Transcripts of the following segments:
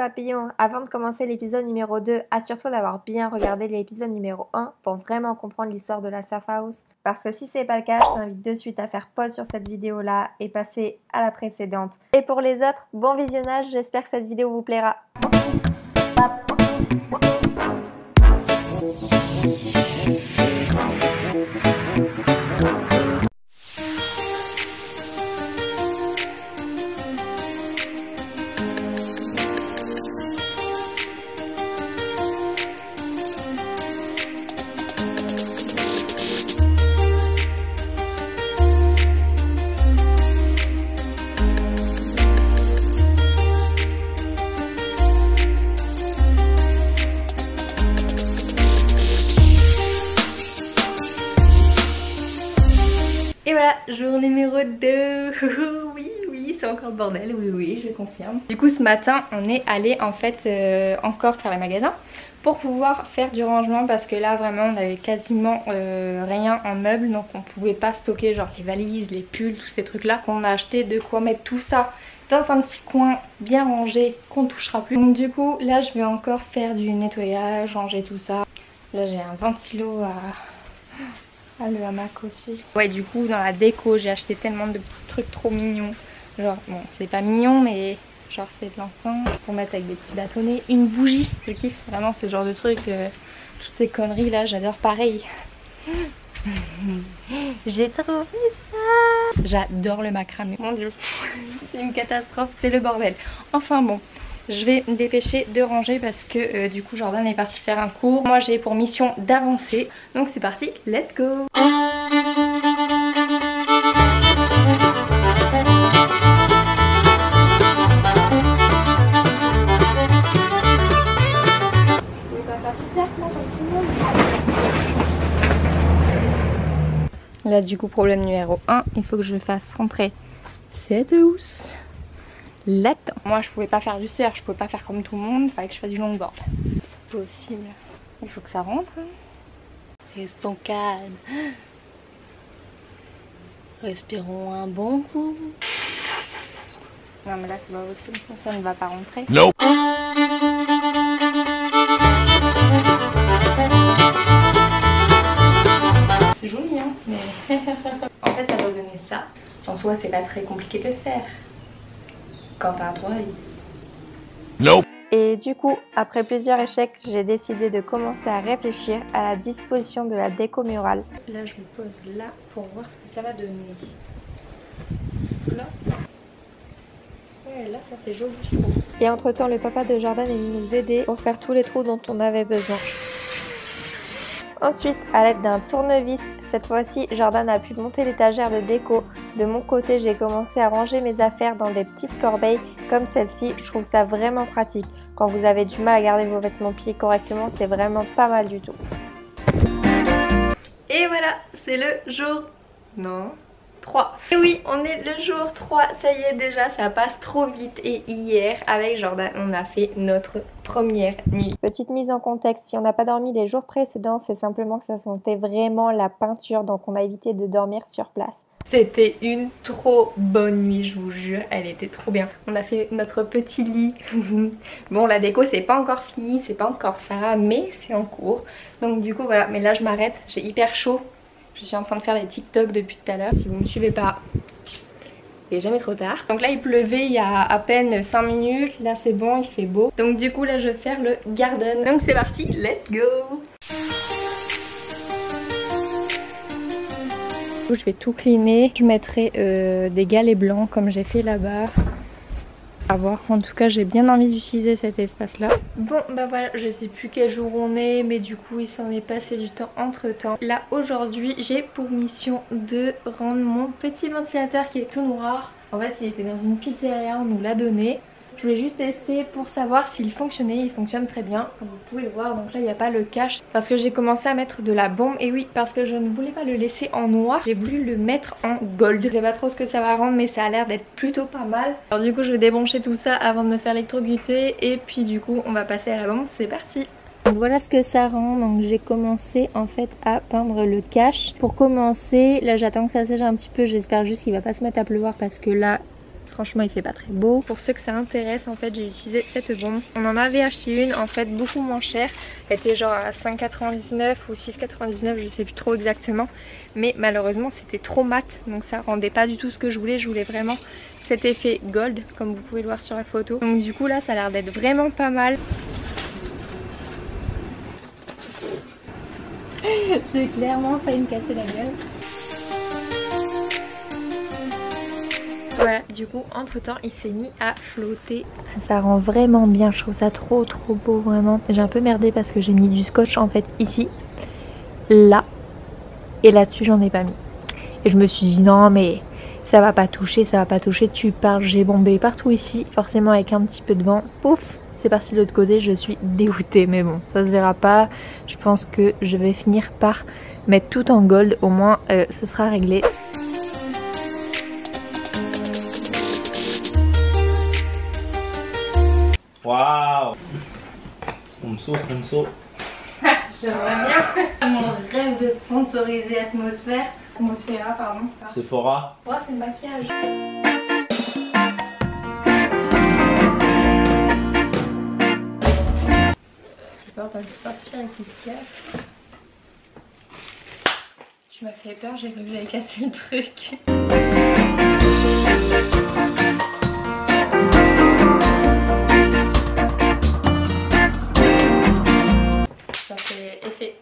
papillons, avant de commencer l'épisode numéro 2, assure-toi d'avoir bien regardé l'épisode numéro 1 pour vraiment comprendre l'histoire de la Surf House. Parce que si c'est pas le cas, je t'invite de suite à faire pause sur cette vidéo là et passer à la précédente. Et pour les autres, bon visionnage, j'espère que cette vidéo vous plaira. Et voilà, jour numéro 2. Oui, c'est encore le bordel, oui, je confirme. Du coup, ce matin, on est allé en fait encore faire les magasins pour pouvoir faire du rangement parce que là, vraiment, on avait quasiment rien en meubles, donc on pouvait pas stocker genre les valises, les pulls, tous ces trucs-là. On a acheté de quoi mettre tout ça dans un petit coin bien rangé qu'on touchera plus. Donc du coup, là, je vais encore faire du nettoyage, ranger tout ça. Là, j'ai un ventilo à le hamac aussi. Ouais, du coup dans la déco j'ai acheté tellement de petits trucs trop mignons. Genre bon c'est pas mignon mais genre c'est de l'encens pour mettre avec des petits bâtonnets. Une bougie, je kiffe vraiment ce genre de truc. Toutes ces conneries là j'adore pareil. J'ai trouvé ça. J'adore le macramé. Mon dieu c'est une catastrophe, c'est le bordel. Enfin bon, je vais me dépêcher de ranger parce que du coup Jordan est parti faire un cours. Moi j'ai pour mission d'avancer. Donc c'est parti, let's go. Là du coup problème numéro 1, il faut que je fasse rentrer cette housse là-dedans. Moi je pouvais pas faire du surf, je pouvais pas faire comme tout le monde, il fallait que je fasse du longboard. Possible. Il faut que ça rentre. Restons calmes. Respirons un bon coup. Non mais là c'est pas possible, ça ne va pas rentrer. Nope. C'est joli hein, mais en fait ça doit donner ça. En soi c'est pas très compliqué de le faire quand t'as un tournevis. Nope. Et du coup, après plusieurs échecs, j'ai décidé de commencer à réfléchir à la disposition de la déco murale. Là je me pose là pour voir ce que ça va donner. Là. Ouais, là ça fait joli je trouve. Et entre temps, le papa de Jordan est venu nous aider pour faire tous les trous dont on avait besoin. Ensuite, à l'aide d'un tournevis, cette fois-ci, Jordan a pu monter l'étagère de déco. De mon côté, j'ai commencé à ranger mes affaires dans des petites corbeilles comme celle-ci. Je trouve ça vraiment pratique. Quand vous avez du mal à garder vos vêtements pliés correctement, c'est vraiment pas mal du tout. Et voilà, c'est le jour... Non 3. Et oui, on est le jour 3, ça y est déjà, ça passe trop vite. Et hier, avec Jordan, on a fait notre première nuit. Petite mise en contexte, si on n'a pas dormi les jours précédents, c'est simplement que ça sentait vraiment la peinture, donc on a évité de dormir sur place. C'était une trop bonne nuit, je vous jure, elle était trop bien. On a fait notre petit lit. Bon, la déco c'est pas encore fini, c'est pas encore ça, mais c'est en cours. Donc du coup voilà, mais là je m'arrête, j'ai hyper chaud. Je suis en train de faire des TikTok depuis tout à l'heure. Si vous me suivez pas, il est jamais trop tard. Donc là il pleuvait il y a à peine 5 minutes. Là c'est bon, il fait beau. Donc du coup là je vais faire le garden. Donc c'est parti, let's go. Je vais tout cleaner. Je mettrai des galets blancs comme j'ai fait là-bas. À voir. En tout cas j'ai bien envie d'utiliser cet espace là. Bon bah voilà, je sais plus quel jour on est, mais du coup il s'en est passé du temps entre temps. Là aujourd'hui j'ai pour mission de rendre mon petit ventilateur qui est tout noir. En fait il était dans une pizzeria, on nous l'a donné. Je voulais juste tester pour savoir s'il fonctionnait. Il fonctionne très bien, comme vous pouvez le voir. Donc là il n'y a pas le cache parce que j'ai commencé à mettre de la bombe. Et oui, parce que je ne voulais pas le laisser en noir, j'ai voulu le mettre en gold. Je sais pas trop ce que ça va rendre, mais ça a l'air d'être plutôt pas mal. Alors du coup je vais débrancher tout ça avant de me faire électrocuter. Et puis du coup on va passer à la bombe, c'est parti. Voilà ce que ça rend. Donc j'ai commencé en fait à peindre le cache. Pour commencer, là j'attends que ça sèche un petit peu. J'espère juste qu'il va pas se mettre à pleuvoir parce que là franchement il fait pas très beau. Pour ceux que ça intéresse, en fait j'ai utilisé cette bombe. On en avait acheté une en fait beaucoup moins chère. Elle était genre à 5,99 ou 6,99, je sais plus trop exactement. Mais malheureusement c'était trop mat, donc ça rendait pas du tout ce que je voulais. Je voulais vraiment cet effet gold comme vous pouvez le voir sur la photo. Donc du coup là ça a l'air d'être vraiment pas mal. J'ai clairement failli me casser la gueule. Voilà, du coup entre temps il s'est mis à flotter. Ça rend vraiment bien, je trouve ça trop beau vraiment. J'ai un peu merdé parce que j'ai mis du scotch en fait ici, là et là-dessus j'en ai pas mis. Et je me suis dit non mais ça va pas toucher, tu parles. J'ai bombé partout ici, forcément avec un petit peu de vent, pouf, c'est parti de l'autre côté. Je suis dégoûtée mais bon ça se verra pas. Je pense que je vais finir par mettre tout en gold, au moins ce sera réglé. Waouh! Sponsor. J'aimerais bien. Mon rêve de sponsoriser Atmosphera, pardon. Sephora. Oh, c'est le maquillage. J'ai peur de le sortir et qu'il se casse. Tu m'as fait peur, j'ai cru que j'allais casser le truc.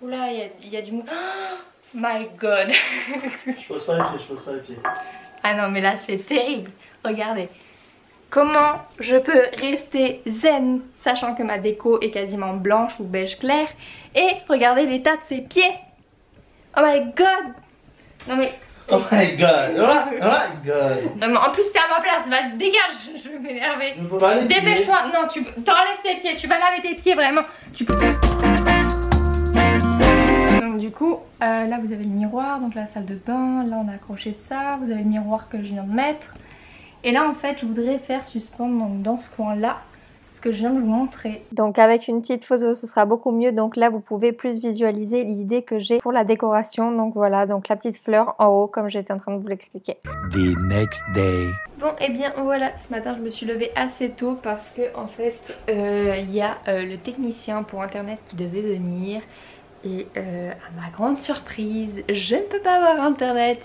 Oula, il y a du mou. Oh my god. Je pose pas les pieds, Ah non mais là c'est terrible. Regardez. Comment je peux rester zen sachant que ma déco est quasiment blanche ou beige clair. Et regardez l'état de ses pieds. Oh my god. Non mais... Oh my god. Non, mais en plus t'es à ma place, vas-y dégage. Je vais m'énerver. Je peux pas les pieds. Dépêche-toi. Non, tu t'enlèves tes pieds, tu vas laver tes pieds vraiment. Tu peux... Donc du coup là vous avez le miroir, donc la salle de bain, là on a accroché ça, vous avez le miroir que je viens de mettre. Et là en fait je voudrais faire suspendre donc, dans ce coin là ce que je viens de vous montrer. Donc avec une petite photo ce sera beaucoup mieux, donc là vous pouvez plus visualiser l'idée que j'ai pour la décoration. Donc voilà, donc la petite fleur en haut comme j'étais en train de vous l'expliquer. The next day. Bon et bien voilà, ce matin je me suis levée assez tôt parce que en fait il y a le technicien pour internet qui devait venir. Et à ma grande surprise, je ne peux pas avoir internet.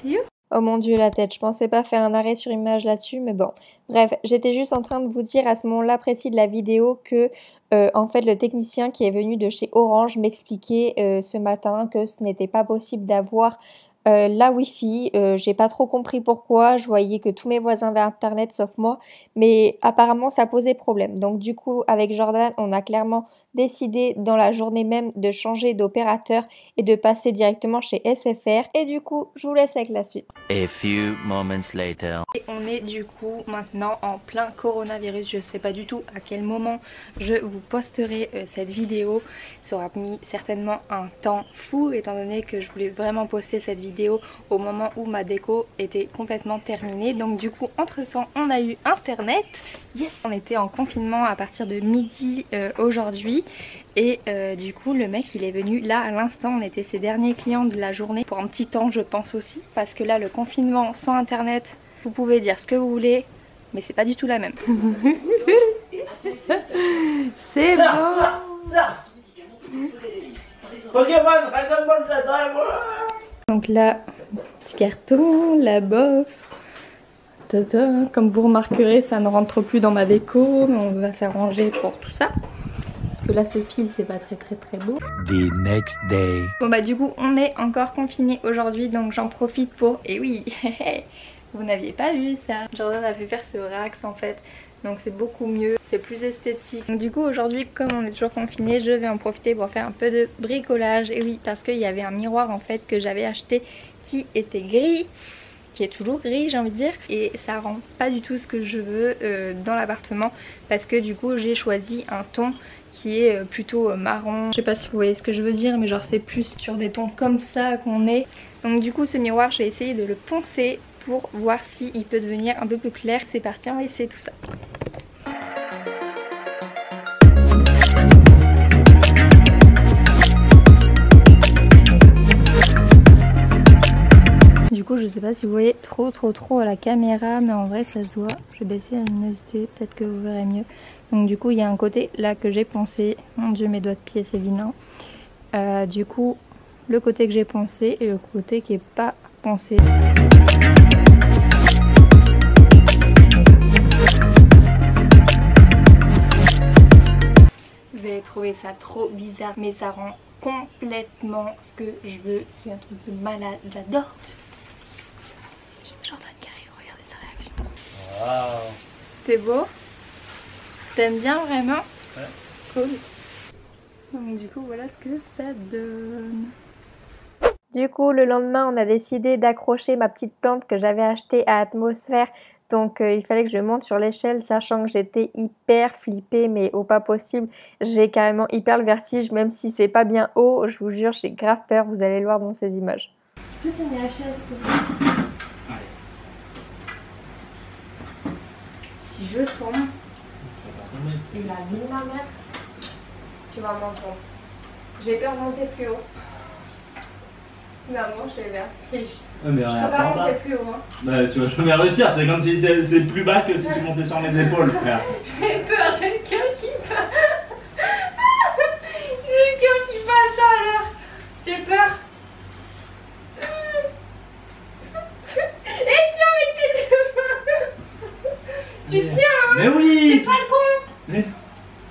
Oh mon dieu la tête, je pensais pas faire un arrêt sur image là-dessus mais bon. Bref, j'étais juste en train de vous dire à ce moment-là précis de la vidéo que en fait le technicien qui est venu de chez Orange m'expliquait ce matin que ce n'était pas possible d'avoir la Wi-Fi. J'ai pas trop compris pourquoi, je voyais que tous mes voisins avaient internet sauf moi, mais apparemment ça posait problème. Donc du coup avec Jordan on a clairement décidé dans la journée même de changer d'opérateur et de passer directement chez SFR. Et du coup je vous laisse avec la suite. A few moments later. Et on est du coup maintenant en plein coronavirus. Je sais pas du tout à quel moment je vous posterai cette vidéo. Ça aura mis certainement un temps fou étant donné que je voulais vraiment poster cette vidéo au moment où ma déco était complètement terminée. Donc du coup entre temps on a eu internet. Yes. On était en confinement à partir de midi aujourd'hui. Et du coup le mec il est venu là à l'instant, on était ses derniers clients de la journée pour un petit temps je pense aussi, parce que là le confinement sans internet, vous pouvez dire ce que vous voulez mais c'est pas du tout la même. C'est bon. Ça. Pokémon, Dragon Ball Z. Donc là, petit carton, la box. Tada. Comme vous remarquerez ça ne rentre plus dans ma déco, mais on va s'arranger pour tout ça. Parce que là ce fil c'est pas très beau. The next day. Bon bah du coup on est encore confinés aujourd'hui, donc j'en profite pour... Et oui, vous n'aviez pas vu ça. Jordan a fait faire ce Rax en fait, donc c'est beaucoup mieux, c'est plus esthétique. Donc du coup aujourd'hui comme on est toujours confinés, je vais en profiter pour faire un peu de bricolage. Et oui, parce qu'il y avait un miroir en fait que j'avais acheté qui était gris, qui est toujours gris j'ai envie de dire, et ça rend pas du tout ce que je veux dans l'appartement, parce que du coup j'ai choisi un ton qui est plutôt marron. Je sais pas si vous voyez ce que je veux dire, mais genre c'est plus sur des tons comme ça qu'on est. Donc du coup ce miroir je vais essayer de le poncer pour voir s'il peut devenir un peu plus clair. C'est parti, on va essayer tout ça. Du coup je sais pas si vous voyez trop à la caméra, mais en vrai ça se voit. Je vais baisser la luminosité, peut-être que vous verrez mieux. Donc du coup il y a un côté là que j'ai pensé. Mon dieu, mes doigts de pied c'est vilain. Du coup le côté que j'ai pensé et le côté qui est pas pensé. Vous allez trouver ça trop bizarre, mais ça rend complètement ce que je veux. C'est un truc de malade, j'adore. Jordan qui arrive, regardez sa réaction. Wow. C'est beau? T'aimes bien vraiment? Ouais. Cool. Donc du coup voilà ce que ça donne. Du coup, le lendemain, on a décidé d'accrocher ma petite plante que j'avais achetée à Atmosphère. Donc il fallait que je monte sur l'échelle, sachant que j'étais hyper flippée, mais au pas possible. J'ai carrément hyper le vertige, même si c'est pas bien haut. Je vous jure, j'ai grave peur, vous allez le voir dans ces images. Tu peux tenir la chaise? Si je tombe, et la vie ma mère, tu vas m'entendre. J'ai peur de monter plus haut. Vraiment, j'ai le vertige. Ouais, mais Je rien peux pas à monter plus haut. Hein. Bah, tu vas jamais réussir, c'est comme si c'est plus bas que si tu montais sur mes épaules, frère. J'ai peur, j'ai le cœur qui bat. J'ai le cœur qui bat, ça alors. J'ai peur. Et tiens avec tes deux mains. Tu tiens, hein. Mais oui. T'es pas le con. Mais...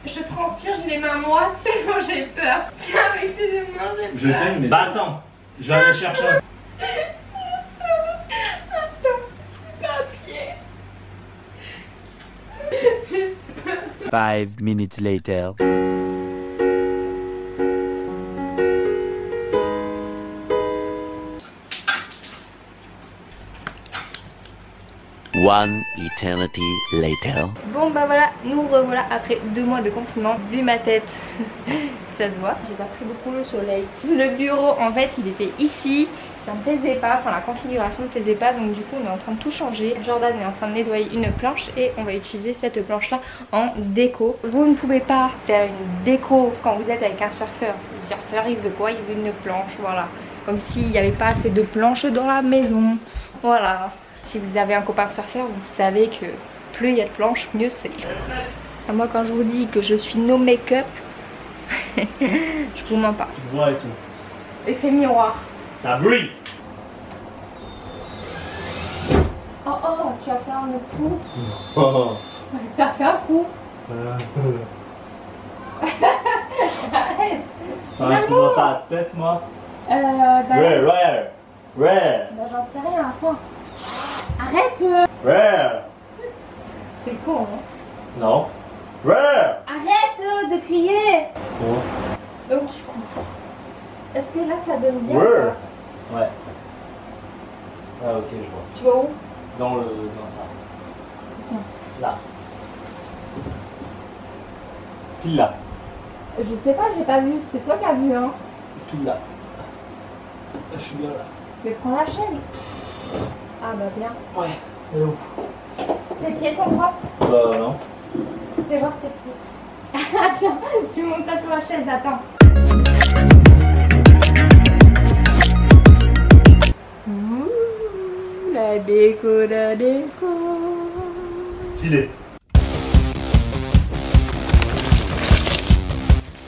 Je transpire, j'ai les mains moites. C'est bon, j'ai peur. Tiens avec tes deux mains, j'ai peur. Je tiens, mais... Bah attends, je vais aller chercher un... Papier. 5 minutes later. One eternity later. Bon bah voilà, nous revoilà après 2 mois de confinement. Vu ma tête, ça se voit. J'ai pas pris beaucoup le soleil. Le bureau en fait il était ici. Ça me plaisait pas, enfin la configuration me plaisait pas, donc du coup on est en train de tout changer. Jordan est en train de nettoyer une planche et on va utiliser cette planche là en déco. Vous ne pouvez pas faire une déco quand vous êtes avec un surfeur. Le surfeur il veut quoi? Il veut une planche, voilà. Comme s'il n'y avait pas assez de planches dans la maison, voilà. Si vous avez un copain surfeur, vous savez que plus il y a de planches, mieux c'est. Moi quand je vous dis que je suis no make-up, je vous mens pas. Tu te vois et tout. Effet miroir. Ça brille. Oh oh, tu as fait un trou. Oh. T'as fait un trou. Arrête. Ah, tu vois pas la tête, moi? Bah, Where? bah j'en sais rien, attends. Arrête. Where? C'est con, hein. Non. Where? Arrête de crier. Oh. Donc du coup, est-ce que là ça donne bien? Where? Ou pas? Ouais. Ah ok, je vois. Tu vas où? Dans ça. Tiens. Là. Pile là. Je sais pas, j'ai pas vu. C'est toi qui as vu, hein. Pile là. Je suis bien là. Mais prends la chaise. Ah bah bien. Ouais. Et où? Tes pieds sont propres. Bah non. Fais voir tes pieds. Attends, tu montes pas sur la chaise, attends. Ouh, la déco, la déco. Stylé.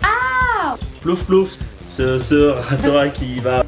Ah! Plouf plouf. Ce rat qui va